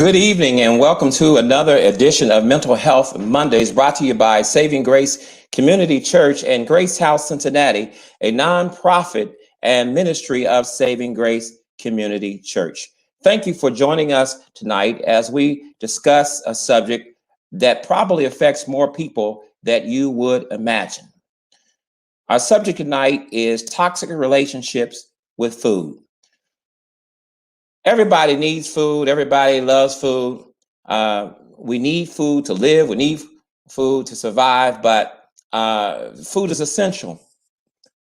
Good evening and welcome to another edition of Mental Health Mondays, brought to you by Saving Grace Community Church and Grace House Cincinnati, a nonprofit and ministry of Saving Grace Community Church. Thank you for joining us tonight as we discuss a subject that probably affects more people than you would imagine. Our subject tonight is toxic relationships with food. Everybody needs food. Everybody loves food. We need food to live. We need food to survive, but food is essential.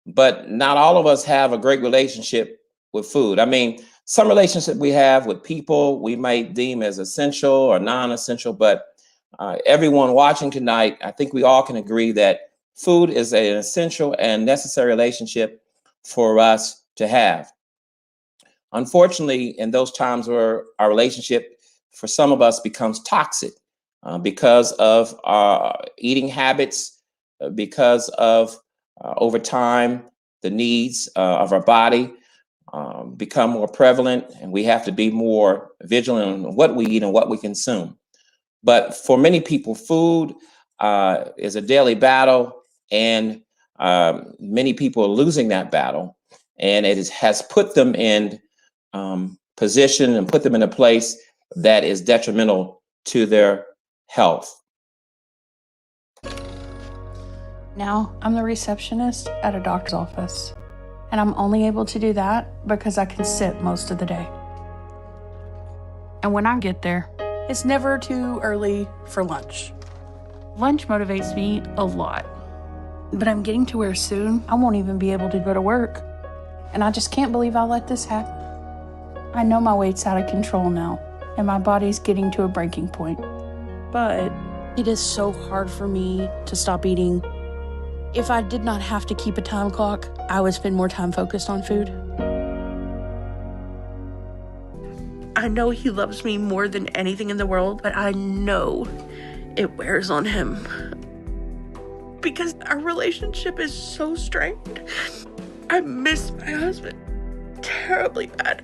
But not all of us have a great relationship with food. I mean, some relationship we have with people we might deem as essential or non-essential, but everyone watching tonight, I think we all can agree that food is an essential and necessary relationship for us to have. Unfortunately, in those times where our relationship for some of us becomes toxic because of our eating habits, because of over time, the needs of our body become more prevalent, and we have to be more vigilant on what we eat and what we consume. But for many people, food is a daily battle, and many people are losing that battle, and has put them in position and put them in a place that is detrimental to their health. Now I'm the receptionist at a doctor's office, and I'm only able to do that because I can sit most of the day. And when I get there, it's never too early for lunch. Lunch motivates me a lot, but I'm getting to where soon I won't even be able to go to work, and I just can't believe I let this happen. I know my weight's out of control now, and my body's getting to a breaking point. But it is so hard for me to stop eating. If I did not have to keep a time clock, I would spend more time focused on food. I know he loves me more than anything in the world, but I know it wears on him. Because our relationship is so strained. I miss my husband terribly bad.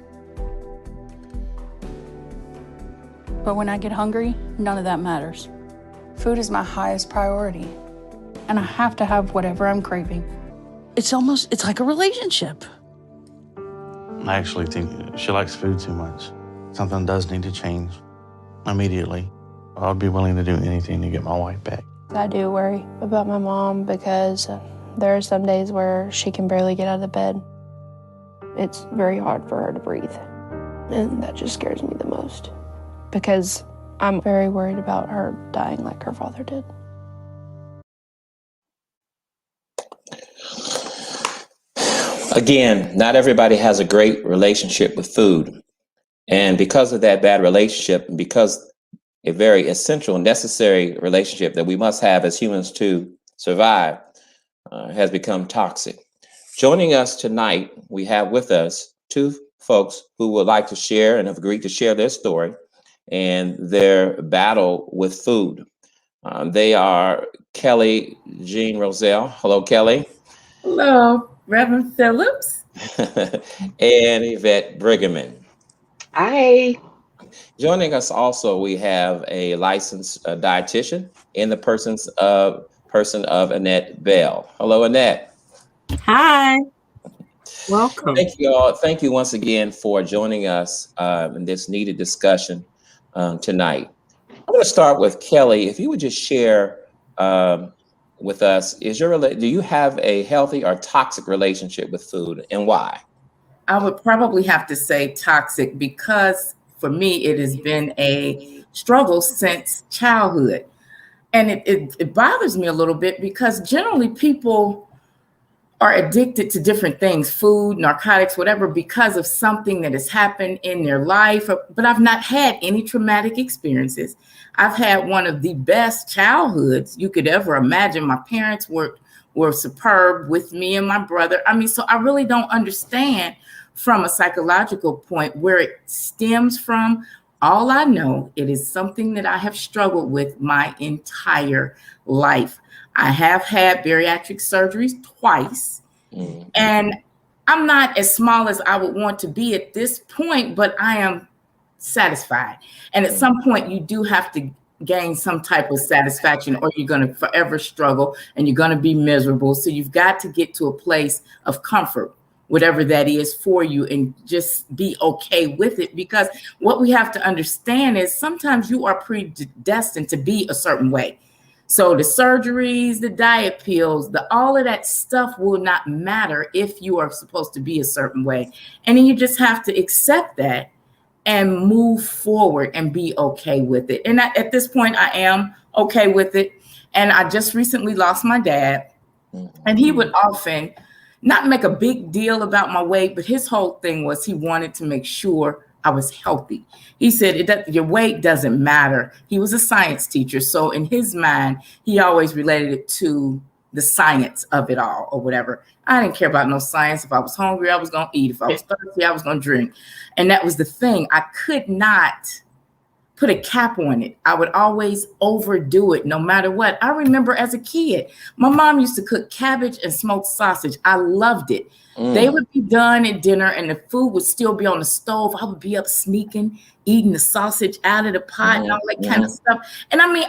But when I get hungry, none of that matters. Food is my highest priority, and I have to have whatever I'm craving. It's like a relationship. I actually think she likes food too much. Something does need to change immediately. I'd be willing to do anything to get my wife back. I do worry about my mom because there are some days where she can barely get out of bed. It's very hard for her to breathe, and that just scares me the most, because I'm very worried about her dying like her father did. Again, not everybody has a great relationship with food. And because of that bad relationship, and because a very essential and necessary relationship that we must have as humans to survive has become toxic. Joining us tonight, we have with us two folks who would like to share and have agreed to share their story and their battle with food. They are Kelly Jean Roselle. Hello, Kelly. Hello, Reverend Phillips. And Yvette Brigham. Hi. Joining us also, we have a licensed dietitian in the person of Annette Bell. Hello, Annette. Hi. Welcome. Thank you all. Thank you once again for joining us in this needed discussion tonight. I'm going to start with Kelly. If you would just share with us, do you have a healthy or toxic relationship with food, and why? I would probably have to say toxic, because for me, it has been a struggle since childhood. And it bothers me a little bit because generally people are addicted to different things, food, narcotics, whatever, because of something that has happened in their life. But I've not had any traumatic experiences. I've had one of the best childhoods you could ever imagine. My parents were superb with me and my brother. I mean, so I really don't understand from a psychological point where it stems from. All I know, it is something that I have struggled with my entire life. I have had bariatric surgeries twice, and I'm not as small as I would want to be at this point, but I am satisfied. And at some point, you do have to gain some type of satisfaction, or you're going to forever struggle and you're going to be miserable. So you've got to get to a place of comfort, whatever that is for you, and just be okay with it. Because what we have to understand is sometimes you are predestined to be a certain way. So the surgeries, the diet pills, all of that stuff will not matter if you are supposed to be a certain way. And then you just have to accept that and move forward and be okay with it. And at this point, I am okay with it. And I just recently lost my dad, and he would often not make a big deal about my weight, but his whole thing was he wanted to make sure I was healthy. He said, your weight doesn't matter. He was a science teacher. So in his mind, he always related it to the science of it all or whatever. I didn't care about no science. If I was hungry, I was going to eat. If I was thirsty, I was going to drink. And that was the thing. I could not put a cap on it. I would always overdo it no matter what. I remember as a kid, my mom used to cook cabbage and smoked sausage. I loved it. They would be done at dinner and the food would still be on the stove. I would be up sneaking, eating the sausage out of the pot and all that kind of stuff. And I mean,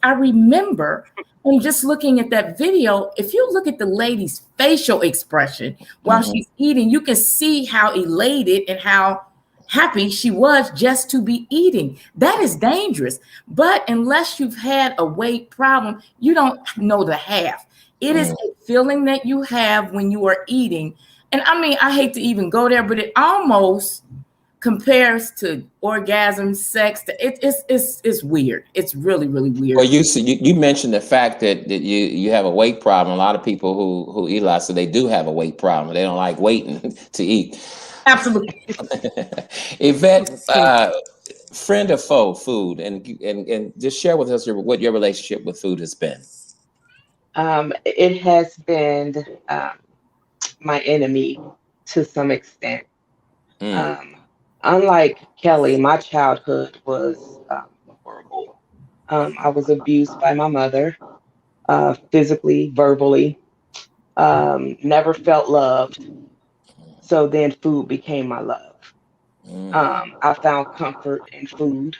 I remember, and just looking at that video, if you look at the lady's facial expression while she's eating, you can see how elated and how happy she was just to be eating. That is dangerous. But unless you've had a weight problem, you don't know the half. It is a feeling that you have when you are eating. And I mean, I hate to even go there, but it almost compares to orgasm, sex. It's weird. It's really, really weird. Well, you mentioned the fact that you have a weight problem. A lot of people who eat a lot, so they do have a weight problem. They don't like waiting to eat. Absolutely. Yvette, friend or foe, food, and just share with us what your relationship with food has been. It has been my enemy to some extent. Unlike Kelly, my childhood was horrible. I was abused by my mother, physically, verbally, never felt loved. So then food became my love. I found comfort in food.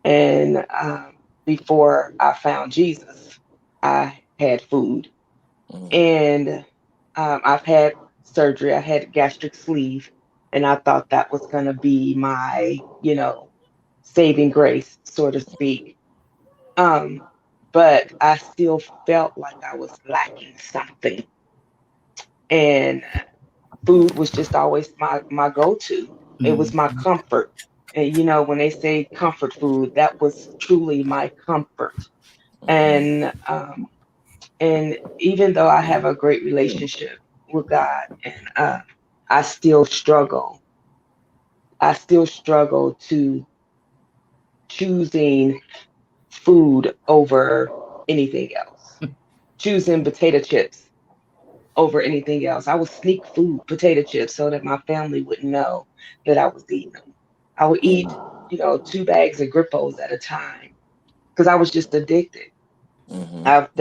And before I found Jesus, I had food. And I've had surgery. I had gastric sleeve. And I thought that was going to be my, saving grace, so to speak. But I still felt like I was lacking something. And food was just always my go-to. It was my comfort. And when they say comfort food, that was truly my comfort. And even though I have a great relationship with God, and I still struggle to choosing food over anything else. Choosing potato chips over anything else. I would sneak potato chips, so that my family wouldn't know that I was eating them. I would eat, 2 bags of Grippos at a time because I was just addicted. I've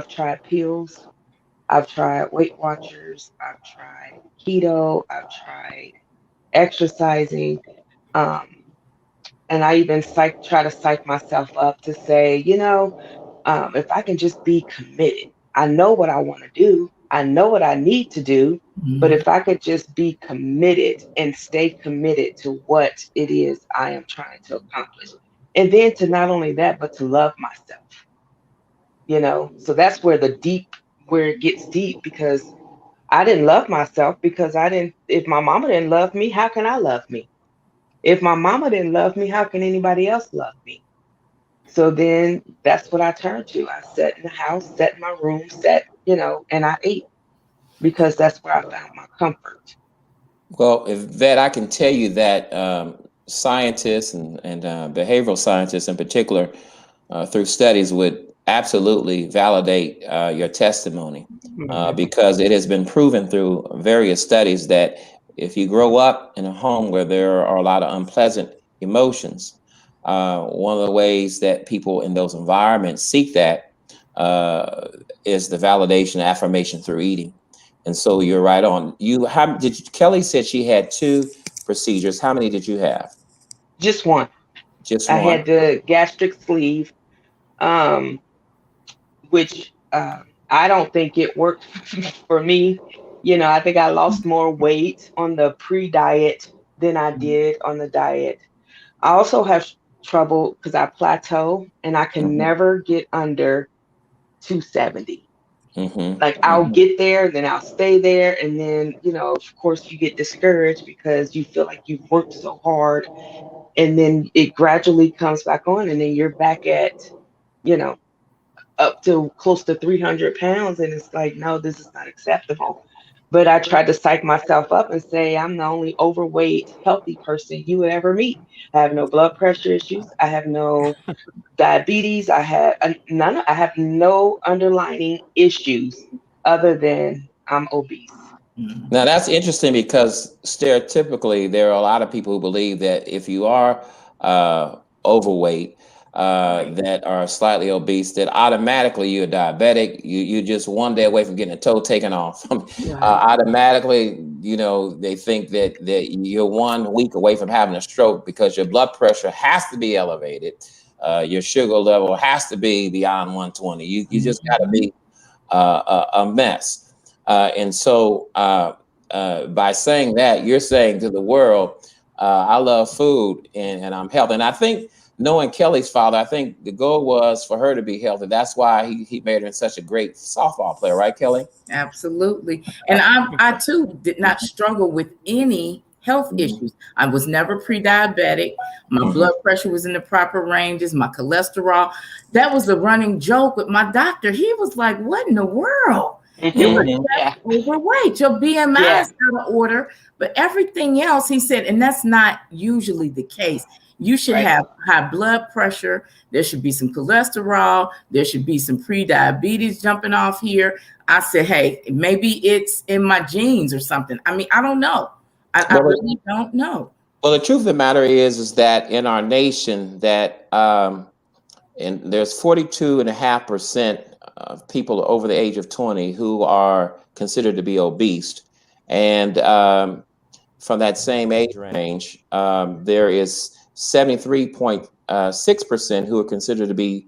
tried pills. I've tried Weight Watchers. I've tried keto. I've tried exercising. And I even try to psych myself up to say, if I can just be committed, I know what I want to do. I know what I need to do, but if I could just be committed and stay committed to what it is I am trying to accomplish. And then to not only that, but to love myself, so that's where it gets deep, because I didn't love myself because if my mama didn't love me, how can I love me? If my mama didn't love me, how can anybody else love me? So then that's what I turned to. I sat in the house, sat in my room, and I ate because that's where I found my comfort. Well, Yvette, I can tell you that scientists and behavioral scientists in particular, through studies, would absolutely validate your testimony because it has been proven through various studies that if you grow up in a home where there are a lot of unpleasant emotions, one of the ways that people in those environments seek that is the validation, affirmation through eating. And so you're right on. Kelly said she had 2 procedures. How many did you have? Just one. Just I one. had the gastric sleeve, um, which I don't think it worked for me. I think I lost more weight on the pre-diet than I did on the diet. I also have trouble because I plateau and I can Mm-hmm. never get under 270. Like I'll Mm-hmm. get there, then I'll stay there, and then of course, you get discouraged because you feel like you've worked so hard, and then it gradually comes back on, and then you're back at you know up to close to 300 pounds, and it's like, no, this is not acceptable. But I tried to psych myself up and say I'm the only overweight healthy person you would ever meet. I have no blood pressure issues, I have no diabetes, I have none. I have no underlying issues other than I'm obese. Now that's interesting because stereotypically there are a lot of people who believe that if you are overweight, Right. that are slightly obese, that automatically you're diabetic. You're just one day away from getting a toe taken off. Right. Automatically, they think that you're 1 week away from having a stroke because your blood pressure has to be elevated. Your sugar level has to be beyond 120. You just got to be a mess. And so by saying that, you're saying to the world, I love food and I'm healthy. And I think knowing Kelly's father, I think the goal was for her to be healthy. That's why he made her such a great softball player, right, Kelly? Absolutely. And I too did not struggle with any health Mhm. issues. I was never pre-diabetic. My Mhm. blood pressure was in the proper ranges, my cholesterol. That was a running joke with my doctor. He was like, "What in the world? You were Mhm. Yeah. just overweight. Your BMI Yeah. is out of order." But everything else, he said, and that's not usually the case. You should Right. have high blood pressure. There should be some cholesterol. There should be some pre-diabetes jumping off here. I said, hey, maybe it's in my genes or something. I mean, I don't know. I Well, really don't know. the truth of the matter is that in our nation that and there's 42.5% of people over the age of 20 who are considered to be obese. And from that same age range, there is 73.6% who are considered to be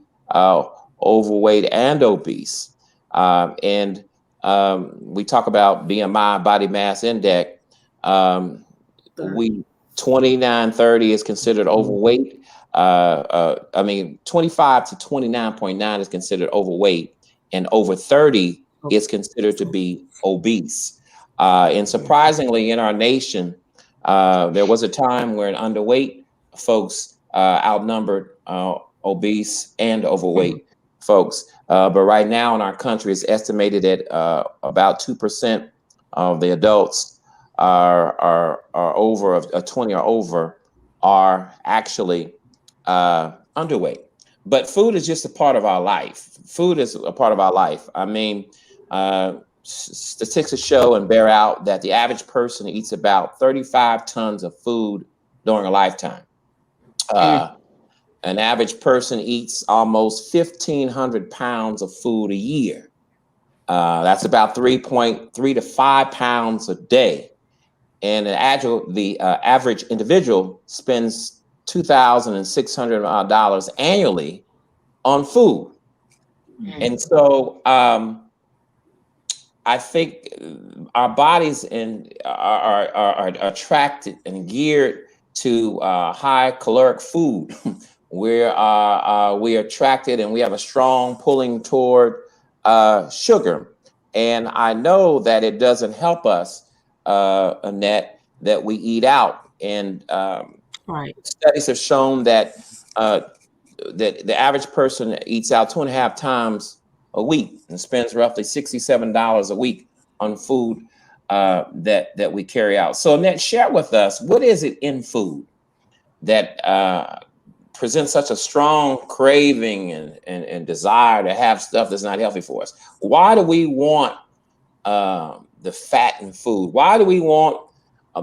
overweight and obese. And we talk about BMI, body mass index. Um, 30. we 2930 is considered overweight. I mean, 25 to 29.9 is considered overweight, and over 30 is considered to be obese. And surprisingly, in our nation, there was a time when underweight folks outnumbered obese and overweight folks. But right now in our country, it's estimated that about 2% of the adults are over a 20 or over are actually underweight. But food is just a part of our life. Food is a part of our life. I mean, statistics show and bear out that the average person eats about 35 tons of food during a lifetime. Mm. Uh, an average person eats almost 1,500 pounds of food a year. That's about 3.3 to 5 pounds a day. And the average individual spends $2,600 annually on food. Mm. And so I think our bodies are attracted and geared to high caloric food. We are attracted and we have a strong pulling toward sugar. And I know that it doesn't help us, Annette, that we eat out. And Right. studies have shown that uh, that the average person eats out 2.5 times a week and spends roughly $67 a week on food that we carry out. So, Annette, share with us, what is it in food that presents such a strong craving and desire to have stuff that's not healthy for us? Why do we want the fat in food? Why do we want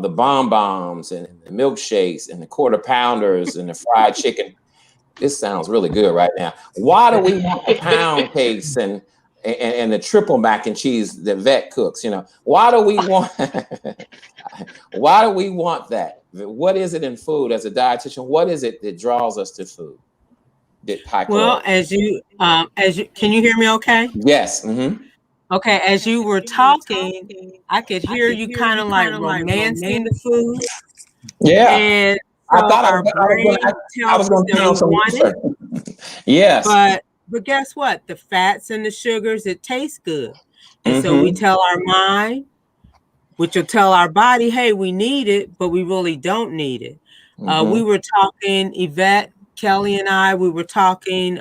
the bonbons and the milkshakes and the quarter pounders and the fried chicken? This sounds really good right now. Why do we want the pound cakes and the triple mac and cheese that Vet cooks. Why do we want why do we want that? What is it in food as a dietitian? What is it that draws us to food? Well, as you can you hear me okay? Yes. Mm-hmm. Okay, as you were talking, I could hear you kind of like romancing the food. Yeah. And I so thought our brain I was tells us going to that tell we some want it. Yes. But guess what? The fats and the sugars, it tastes good. And so we Mm-hmm. tell our mind, which will tell our body, hey, we need it, but we really don't need it. Mm-hmm. We were talking, Yvette, Kelly, and I, we were talking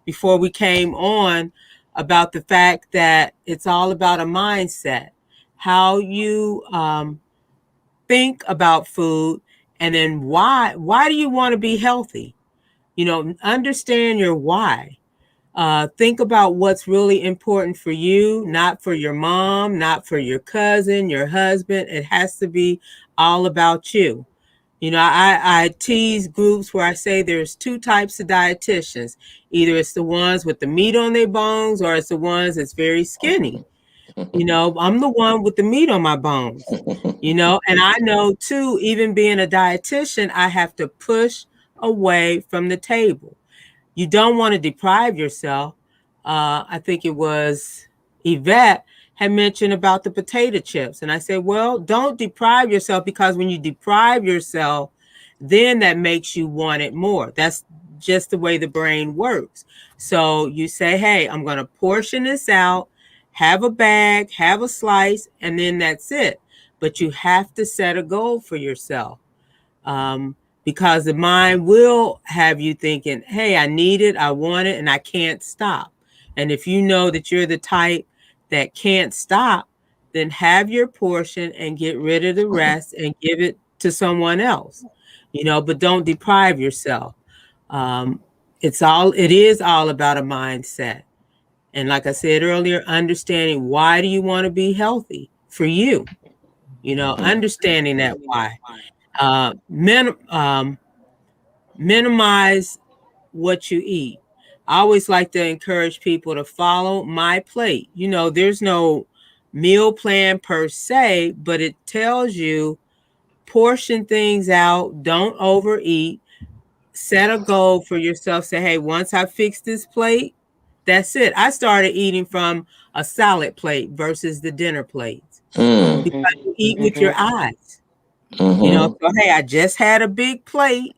before we came on about the fact that it's all about a mindset, how you think about food, and then why do you want to be healthy? Understand your why. Think about what's really important for you, not for your mom, not for your cousin, your husband. It has to be all about you. I tease groups where I say there's two types of dietitians. Either it's the ones with the meat on their bones or it's the ones that's very skinny. I'm the one with the meat on my bones, and I know too, even being a dietitian, I have to push away from the table. You don't want to deprive yourself. I think it was Yvette had mentioned about the potato chips. And I said, well, don't deprive yourself, because when you deprive yourself, then that makes you want it more. That's just the way the brain works. So you say, hey, I'm going to portion this out, have a bag, have a slice, and then that's it. But you have to set a goal for yourself. Because the mind will have you thinking, hey, I need it, I want it, and I can't stop. And if you know that you're the type that can't stop, then have your portion and get rid of the rest and give it to someone else, but don't deprive yourself. It is all about a mindset. And like I said earlier, understanding why do you want to be healthy for you, understanding that why. Minimize what you eat. I always like to encourage people to follow my plate. There's no meal plan per se, but it tells you portion things out, don't overeat, set a goal for yourself. Say, hey, once I fix this plate, that's it. I started eating from a salad plate versus the dinner plates because you eat with your eyes. So hey, I just had a big plate,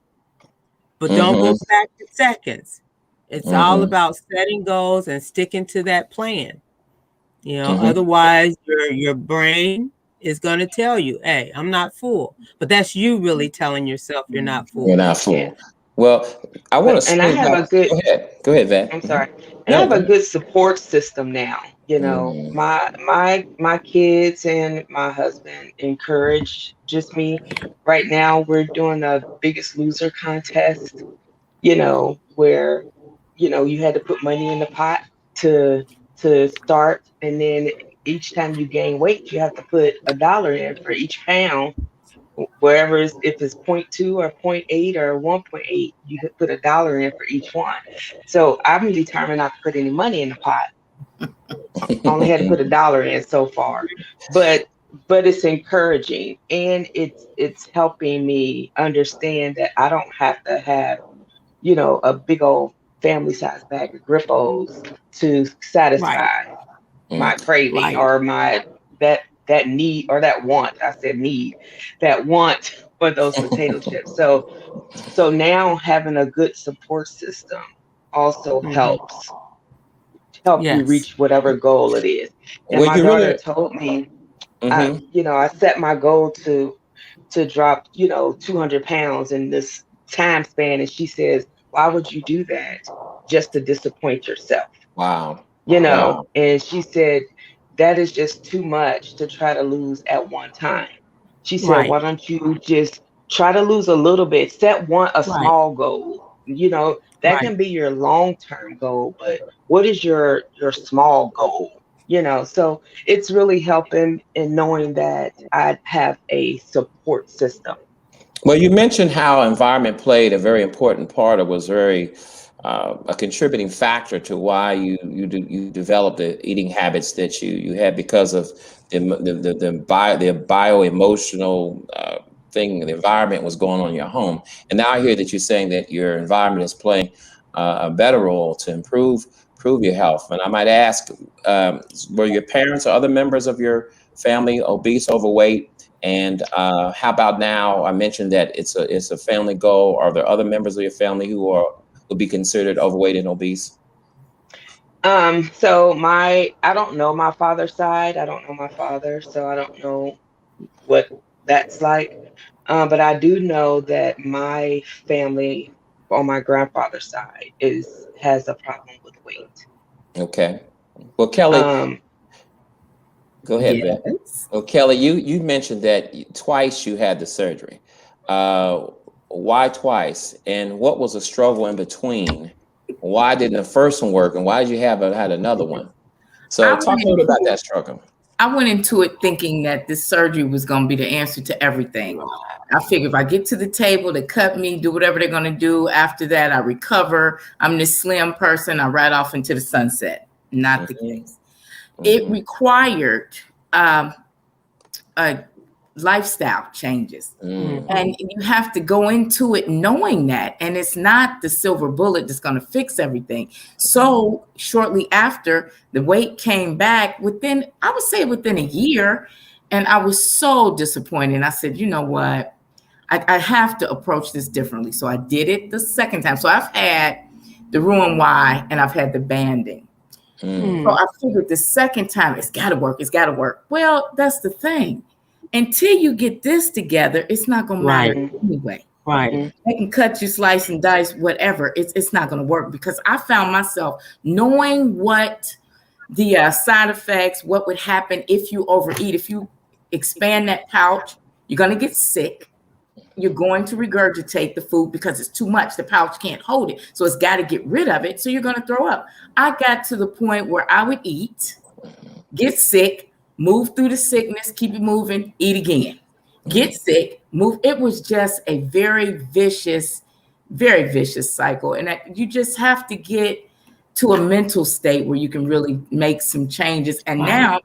but don't go back to seconds. It's all about setting goals and sticking to that plan. Otherwise your brain is going to tell you, hey, I'm not full. But that's you really telling yourself you're not full. You're not full. Yeah. Well, I want to And I have a good. Go ahead, Vet. I'm sorry. And I have a good support system now. My kids and my husband encourage just me. Right now, we're doing the Biggest Loser contest. Where you had to put money in the pot to start, and then each time you gain weight, you have to put $1 in for each pound. Wherever if it's 0.2 or 0.8 or 1.8, you could put $1 in for each one. So I'm determined not to put any money in the pot. I only had to put $1 in so far, but it's encouraging, and it's helping me understand that I don't have to have a big old family size bag of Grippos to satisfy my craving or my that need or that want. I said need, that want for those potato chips. So now having a good support system also helps you reach whatever goal it is. And my daughter told me, I set my goal to drop 200 pounds in this time span, and she says, why would you do that? Just to disappoint yourself. Wow. And she said, that is just too much to try to lose at one time. She said, why don't you just try to lose a little bit, set a small goal. That can be your long-term goal, but what is your small goal? So it's really helping in knowing that I have a support system. Well, you mentioned how environment played a very important part, or was very a contributing factor to why you developed the eating habits that you had because of the bio emotional thing, the environment was going on in your home. And now I hear that you're saying that your environment is playing a better role to improve your health. And I might ask, were your parents or other members of your family obese, overweight? And how about now? I mentioned that it's a family goal. Are there other members of your family who would be considered overweight and obese? So I don't know my father's side. I don't know my father, so I don't know what that's like. But I do know that my family on my grandfather's side has a problem with weight. Okay. Well, Kelly, Um, go ahead, Ben. Yes. Well, Kelly, you mentioned that twice you had the surgery. Why twice? And what was the struggle in between? Why didn't the first one work? And why did you had another one? So I talk went a little into about that struggle. I went into it thinking that this surgery was going to be the answer to everything. I figure if I get to the table, they cut me, do whatever they're going to do. After that, I recover. I'm this slim person. I ride off into the sunset. Not the case. It required lifestyle changes. And you have to go into it knowing that. And it's not the silver bullet that's going to fix everything. So shortly after, the weight came back I would say within a year. And I was so disappointed. I said, you know what? I have to approach this differently. So I did it the second time. So I've had the Roux-en-Y and I've had the banding. So I figured the second time, it's got to work. It's got to work. Well, that's the thing. Until you get this together, it's not going to matter anyway. Right. They can cut you, slice and dice, whatever. It's not going to work because I found myself knowing what the side effects, what would happen if you overeat. If you expand that pouch, you're going to get sick. You're going to regurgitate the food because it's too much. The pouch can't hold it. So it's got to get rid of it. So you're going to throw up. I got to the point where I would eat, get sick, move through the sickness, keep it moving, eat again, get sick, move. It was just a very vicious cycle. And you just have to get to a mental state where you can really make some changes. And now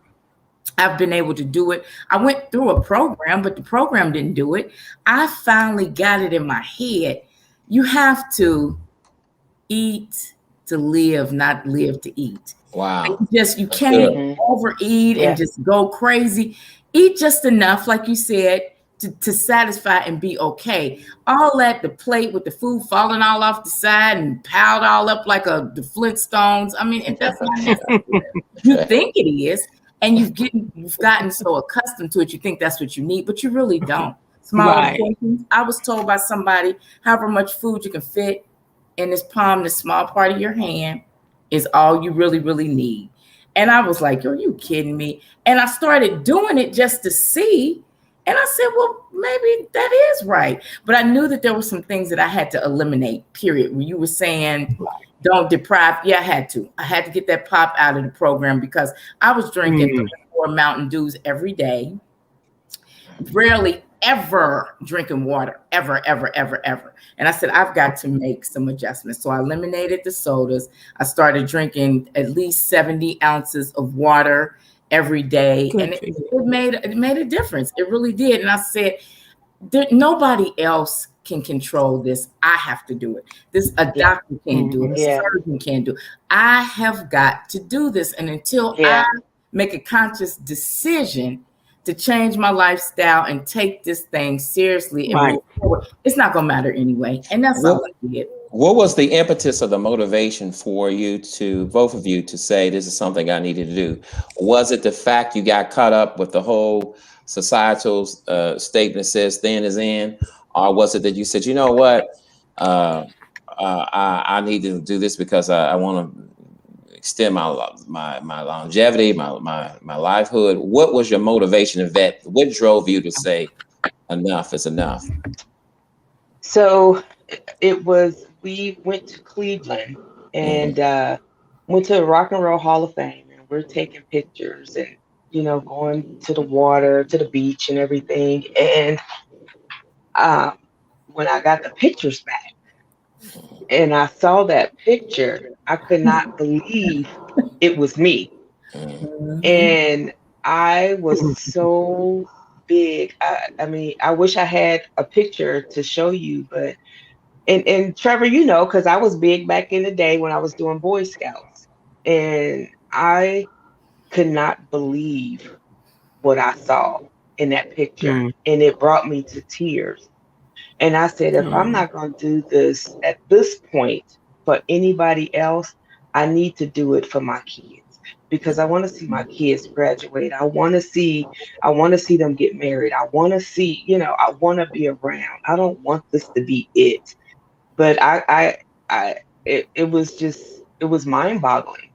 I've been able to do it. I went through a program, but the program didn't do it. I finally got it in my head. You have to eat to live, not live to eat. Wow. You can't overeat and just go crazy. Eat just enough, like you said, to satisfy and be okay. All that, the plate with the food falling all off the side and piled all up like the Flintstones. I mean, that's not necessary. You think it is, and you've gotten so accustomed to it, you think that's what you need, but you really don't. Small portions. I was told by somebody, however much food you can fit in this palm, this small part of your hand, is all you really, really need. And I was like, are you kidding me? And I started doing it just to see. And I said, well, maybe that is right. But I knew that there were some things that I had to eliminate, period. When you were saying, don't deprive. Yeah, I had to. I had to get that pop out of the program because I was drinking 4 Mountain Dews every day. Rarely ever drinking water, ever. And I said, I've got to make some adjustments. So I eliminated the sodas. I started drinking at least 70 ounces of water every day. And it made a difference. It really did. And I said, nobody else can control this. I have to do it. A doctor can't do it. A surgeon can't do it. I have got to do this. And until I make a conscious decision to change my lifestyle and take this thing seriously and move forward, it's not going to matter anyway. And that's all I did. What was the impetus or the motivation for both of you to say this is something I needed to do? Was it the fact you got caught up with the whole societal statement that says thin is in? Or was it that you said, you know what, I need to do this because I want to extend my longevity, my livelihood? What was your motivation of that? What drove you to say enough is enough? So we went to Cleveland and went to the Rock and Roll Hall of Fame, and we're taking pictures and, going to the water, to the beach and everything. And when I got the pictures back, and I saw that picture, I could not believe it was me. Mm. Mhm. And I was so big. I mean, I wish I had a picture to show you, but and Trevor, you know, because I was big back in the day when I was doing Boy Scouts, and I could not believe what I saw in that picture, Mm. and it brought me to tears. And I said, if I'm Oh. not going to do this at this point for anybody else, I need to do it for my kids because I want to see my kids graduate. I want to see them get married. I want to see, you know, I want to be around. I don't want this to be it. But I it was just, it was mind boggling.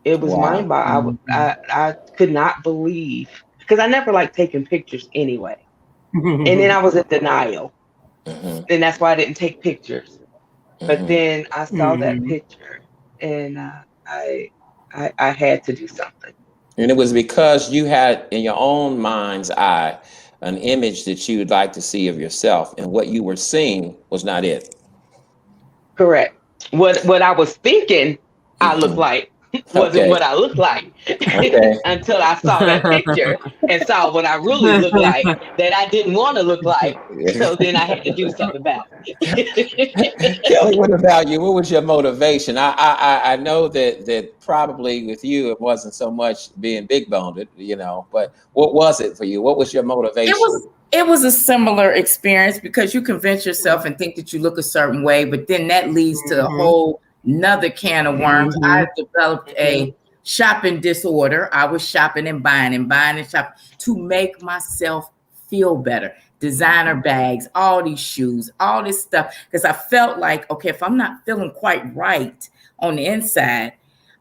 It was mind Wow. boggling. I could not believe because I never liked taking pictures anyway. And then I was in denial, Hmm. and that's why I didn't take pictures. But Hmm. then I saw that Mhm. picture, and I, I had to do something. And it was because you had in your own mind's eye an image that you would like to see of yourself, and what you were seeing was not it. Correct. What I was thinking I looked Mhm. like wasn't Okay. what I looked like Okay. until I saw that picture and saw what I really looked like that I didn't want to look like. So then I had to do something about it. Kelly, what about you? What was your motivation? I know that probably with you it wasn't so much being big boned, you know, but what was it for you? What was your It motivation? was it was a similar experience because you convince yourself and think that you look a certain way, but then that leads to a Mhm. whole another can of worms. I Mhm. developed Mhm. a shopping disorder. I was shopping and buying and shopping to make myself feel better. Designer bags, all these shoes, all this stuff. Because I felt like, okay, if I'm not feeling quite right on the inside,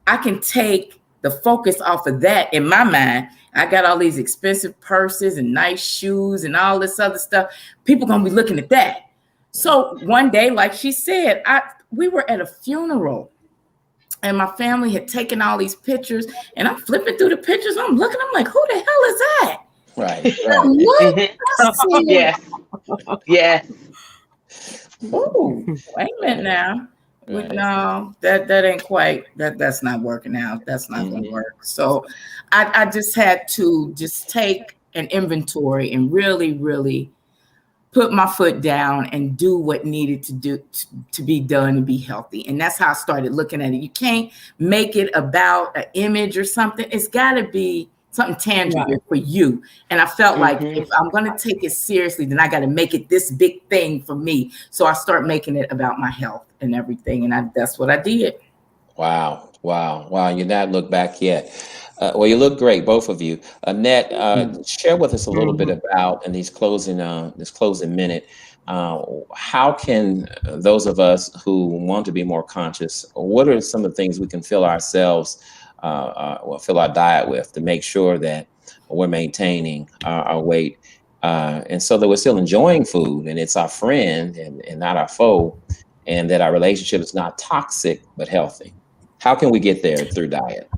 I can take the focus off of that in my mind. I got all these expensive purses and nice shoes and all this other stuff. People gonna be looking at that. So one day, like she said, we were at a funeral and my family had taken all these pictures and I'm flipping through the pictures. I'm looking, I'm like, who the hell is that? Right, I right. look, Mhm. I said, Yes. Yes. oh, wait a minute now. Right. No, that ain't quite that's not working out. That's not gonna Hmm. work. So I just had to just take an inventory and really, really put my foot down and do what needed to be done and be healthy. And that's how I started looking at it. You can't make it about an image or something. It's got to be something tangible Right. for you. And I felt like if Mhm. I'm going to take it seriously, then I got to make it this big thing for me. So I start making it about my health and everything. And that's what I did. Wow, wow, wow. You're not looked back yet. Well, you look great, both of you. Annette, share with us a little bit Mhm. about in this closing minute. How can those of us who want to be more conscious, what are some of the things we can fill ourselves, well, fill our diet with to make sure that we're maintaining our weight, and so that we're still enjoying food and it's our friend and not our foe, and that our relationship is not toxic but healthy. How can we get there through diet?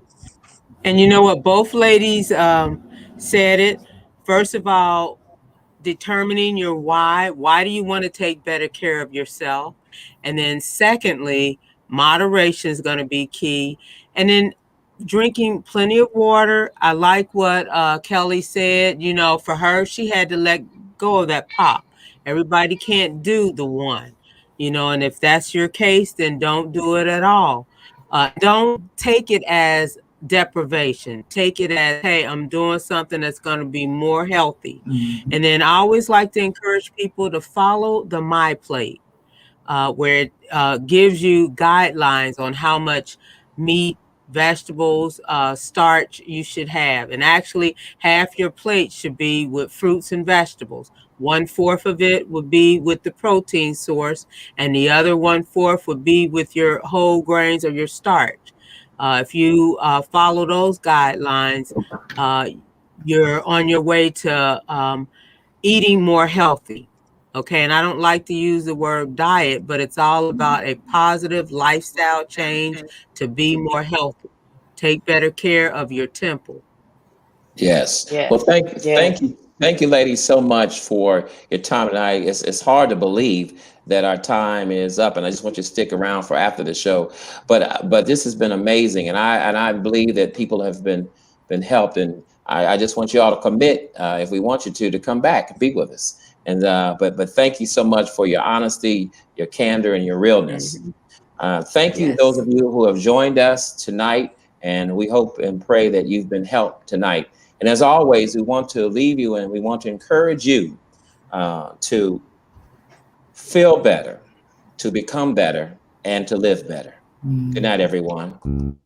And you know what? Both ladies said it. First of all, determining your why. Why do you want to take better care of yourself? And then, secondly, moderation is going to be key. And then, drinking plenty of water. I like what Kelly said. You know, for her, she had to let go of that pop. Everybody can't do the one, you know, and if that's your case, then don't do it at all. Don't take it as deprivation. Take it as, hey, I'm doing something that's going to be more healthy. Mhm. And then I always like to encourage people to follow the My Plate, where it gives you guidelines on how much meat, vegetables, starch you should have. And actually, half your plate should be with fruits and vegetables. 1/4 of it would be with the protein source, and the other 1/4 would be with your whole grains or your starch. If you follow those guidelines, uh, you're on your way to eating more healthy. Okay. And I don't like to use the word diet, but it's all about a positive lifestyle change to be more healthy. Take better care of your temple. Yes. Well, Yes. thank Yes. you, thank you, ladies, so much for your time tonight. It's hard to believe that our time is up, and I just want you to stick around for after the show. But this has been amazing, and I believe that people have been helped, and I just want you all to commit, if we want you to come back and be with us. And but thank you so much for your honesty, your candor, and your realness. Thank you, those of you who have joined us tonight, and we hope and pray that you've been helped tonight. And as always, we want to leave you and we want to encourage you to feel better, to become better, and to live better. Good night, everyone.